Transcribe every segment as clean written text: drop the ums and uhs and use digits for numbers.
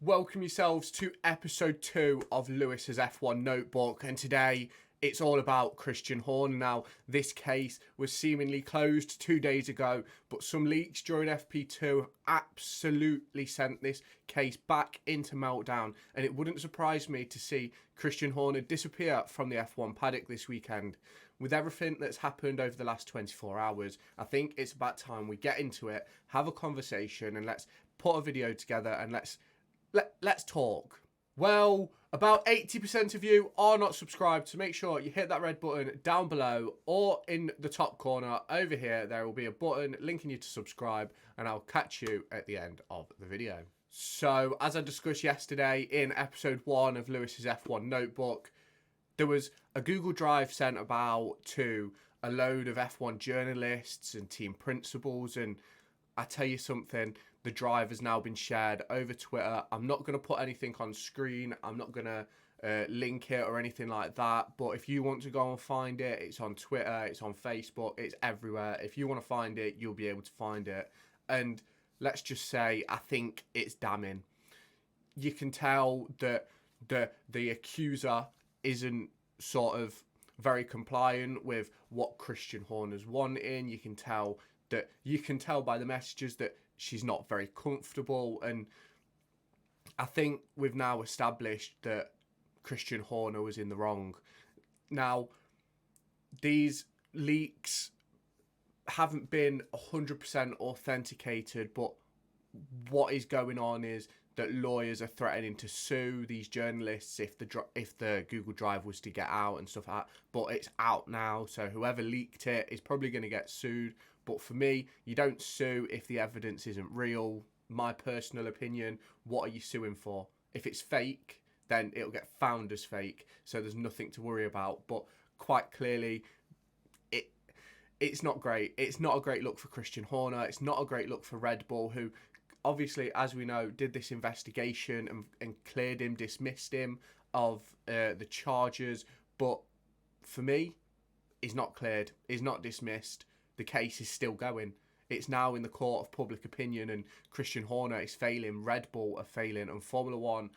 Welcome yourselves to episode 2 of Lewis's F1 Notebook, and today it's all about Christian Horner. Now, this case was seemingly closed 2 days ago, but some leaks during FP2 absolutely sent this case back into meltdown, and it wouldn't surprise me to see Christian Horner disappear from the F1 paddock this weekend. With everything that's happened over the last 24 hours, I think it's about time we get into it, have a conversation, and let's put a video together and let's talk. Well, about 80% of you are not subscribed, so make sure you hit that red button down below or in the top corner over here. There will be a button linking you to subscribe, and I'll catch you at the end of the video. So, as I discussed yesterday in episode 1 of Lewis's F1 Notebook, there was a Google Drive sent about to a load of F1 journalists and team principals, and I tell you something, the drive has now been shared over Twitter. I'm not going to put anything on screen. I'm not going to link it or anything like that. But if you want to go and find it, it's on Twitter, it's on Facebook, it's everywhere. If you want to find it, you'll be able to find it. And let's just say, I think it's damning. You can tell that the accuser isn't sort of very compliant with what Christian Horner's wanting. You can tell by the messages that she's not very comfortable, and I think we've now established that Christian Horner was in the wrong. Now, these leaks haven't been 100% authenticated, but what is going on is that lawyers are threatening to sue these journalists if the Google Drive was to get out and stuff like that. But it's out now, so whoever leaked it is probably going to get sued. But for me, you don't sue if the evidence isn't real. My personal opinion, what are you suing for? If it's fake, then it'll get found as fake, so there's nothing to worry about. But quite clearly, it's not great. It's not a great look for Christian Horner. It's not a great look for Red Bull, who obviously, as we know, did this investigation and cleared him, dismissed him of the charges. But for me, he's not cleared. He's not dismissed. The case is still going. It's now in the court of public opinion, and Christian Horner is failing, Red Bull are failing, and Formula One,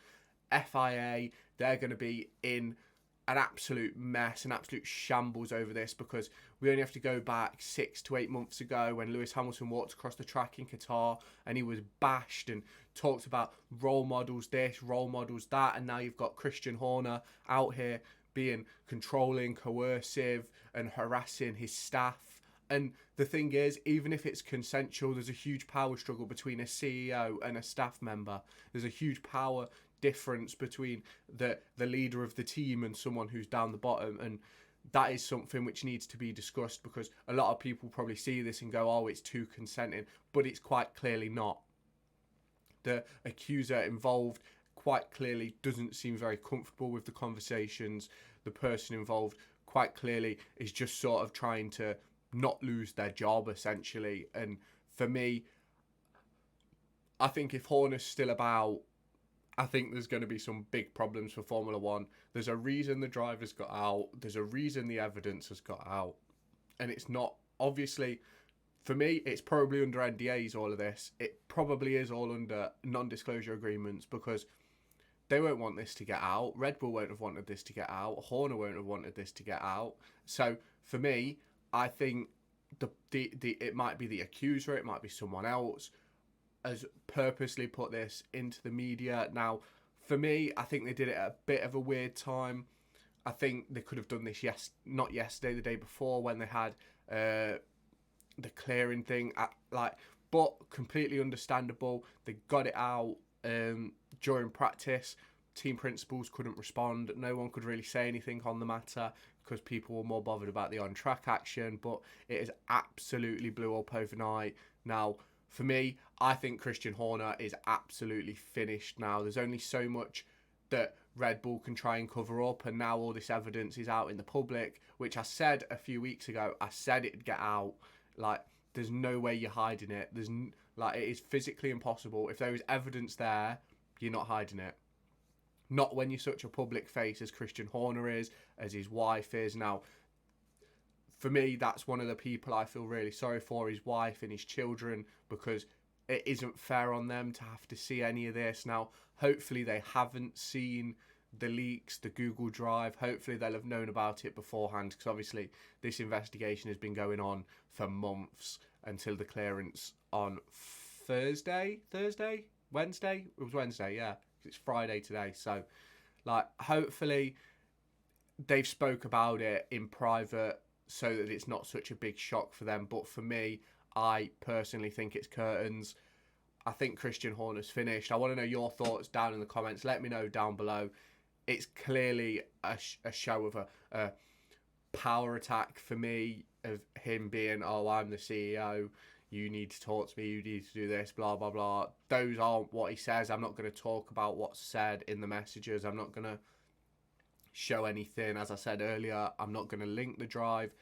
FIA, they're going to be in an absolute mess, an absolute shambles over this, because we only have to go back 6 to 8 months ago when Lewis Hamilton walked across the track in Qatar and he was bashed and talked about role models this, role models that, and now you've got Christian Horner out here being controlling, coercive, and harassing his staff. And the thing is, even if it's consensual, there's a huge power struggle between a CEO and a staff member. There's a huge power difference between the leader of the team and someone who's down the bottom. And that is something which needs to be discussed, because a lot of people probably see this and go, oh, it's too consenting. But it's quite clearly not. The accuser involved quite clearly doesn't seem very comfortable with the conversations. The person involved quite clearly is just sort of trying to not lose their job, essentially. And for me, I think if Horner's still about, I think there's going to be some big problems for Formula One. There's a reason the drivers got out. There's a reason the evidence has got out. And it's not, obviously, for me, it's probably under NDAs, all of this. It probably is all under non-disclosure agreements, because they won't want this to get out. Red Bull won't have wanted this to get out. Horner won't have wanted this to get out. So for me, I think it might be the accuser, it might be someone else, has purposely put this into the media. Now, for me, I think they did it at a bit of a weird time. I think they could have done this not yesterday, the day before, when they had the clearing thing. But completely understandable. They got it out during practice. Team principals couldn't respond. No one could really say anything on the matter because people were more bothered about the on-track action. But it has absolutely blew up overnight. Now, for me, I think Christian Horner is absolutely finished now. There's only so much that Red Bull can try and cover up, and now all this evidence is out in the public, which I said a few weeks ago. I said it'd get out. There's no way you're hiding it. It is physically impossible. If there is evidence there, you're not hiding it. Not when you're such a public face as Christian Horner is, as his wife is. Now, for me, that's one of the people I feel really sorry for, his wife and his children, because it isn't fair on them to have to see any of this. Now, hopefully they haven't seen the leaks, the Google Drive. Hopefully they'll have known about it beforehand, because obviously this investigation has been going on for months until the clearance on Wednesday. It was Wednesday, yeah. It's Friday today, so like hopefully they've spoke about it in private so that it's not such a big shock for them. But for me, I personally think it's curtains. I think Christian Horner's finished. I want to know your thoughts down in the comments. Let me know down below. It's clearly a show of a power attack for me, of him being, oh, I'm the CEO, you need to talk to me, you need to do this, blah, blah, blah. Those aren't what he says. I'm not going to talk about what's said in the messages. I'm not going to show anything. As I said earlier, I'm not going to link the drive.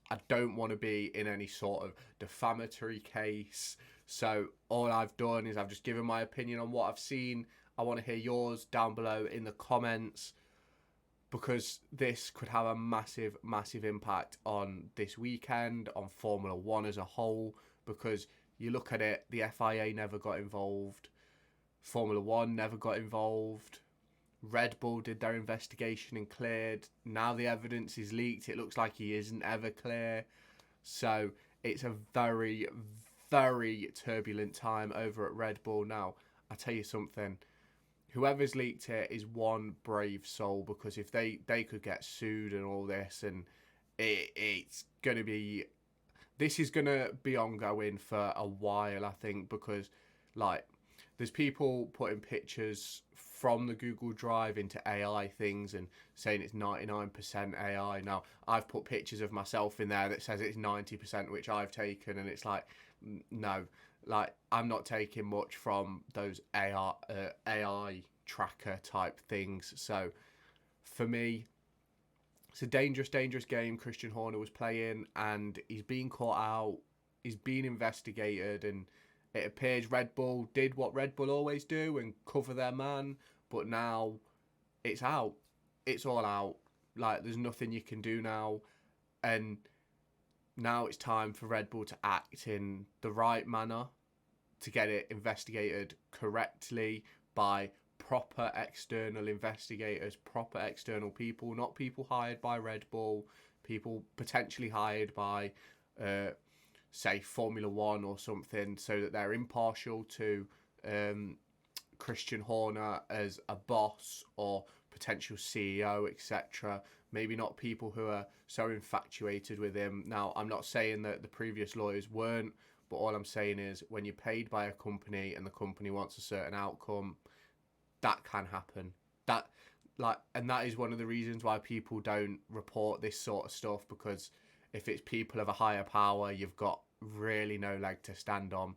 I don't want to be in any sort of defamatory case. So all I've done is I've just given my opinion on what I've seen. I want to hear yours down below in the comments, because this could have a massive, massive impact on this weekend, on Formula One as a whole, because you look at it, the FIA never got involved, Formula One never got involved, Red Bull did their investigation and cleared. Now the evidence is leaked. It looks like he isn't ever clear. So it's a very, very turbulent time over at Red Bull. Now, I tell you something. Whoever's leaked it is one brave soul, because if they could get sued and all this, and it's going to be... This is going to be ongoing for a while, I think, because, like, there's people putting pictures from the Google Drive into AI things and saying it's 99% AI. Now, I've put pictures of myself in there that says it's 90%, which I've taken, and it's like, no, like, I'm not taking much from those AI tracker type things. So, for me, it's a dangerous, dangerous game Christian Horner was playing, and he's been caught out, he's been investigated, and it appears Red Bull did what Red Bull always do and cover their man, but now it's out. It's all out. Like, there's nothing you can do now, and now it's time for Red Bull to act in the right manner, to get it investigated correctly by proper external investigators, proper external people, not people hired by Red Bull, people potentially hired by, say, Formula One or something, so that they're impartial to Christian Horner as a boss or potential CEO, etc. Maybe not people who are so infatuated with him. Now, I'm not saying that the previous lawyers weren't, but all I'm saying is when you're paid by a company and the company wants a certain outcome, that can happen. And that is one of the reasons why people don't report this sort of stuff, because if it's people of a higher power, you've got really no leg to stand on.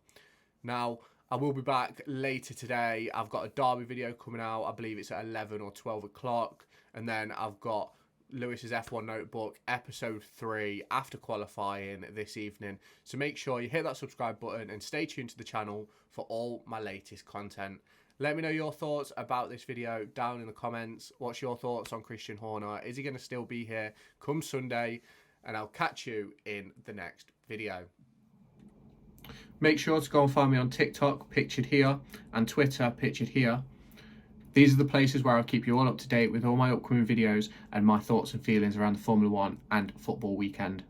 Now, I will be back later today. I've got a Derby video coming out. I believe it's at 11 or 12 o'clock. And then I've got Lewis's F1 Notebook, episode 3, after qualifying this evening. So make sure you hit that subscribe button and stay tuned to the channel for all my latest content. Let me know your thoughts about this video down in the comments. What's your thoughts on Christian Horner? Is he going to still be here come Sunday? And I'll catch you in the next video. Make sure to go and find me on TikTok, pictured here, and Twitter, pictured here. These are the places where I'll keep you all up to date with all my upcoming videos and my thoughts and feelings around the Formula One and football weekend.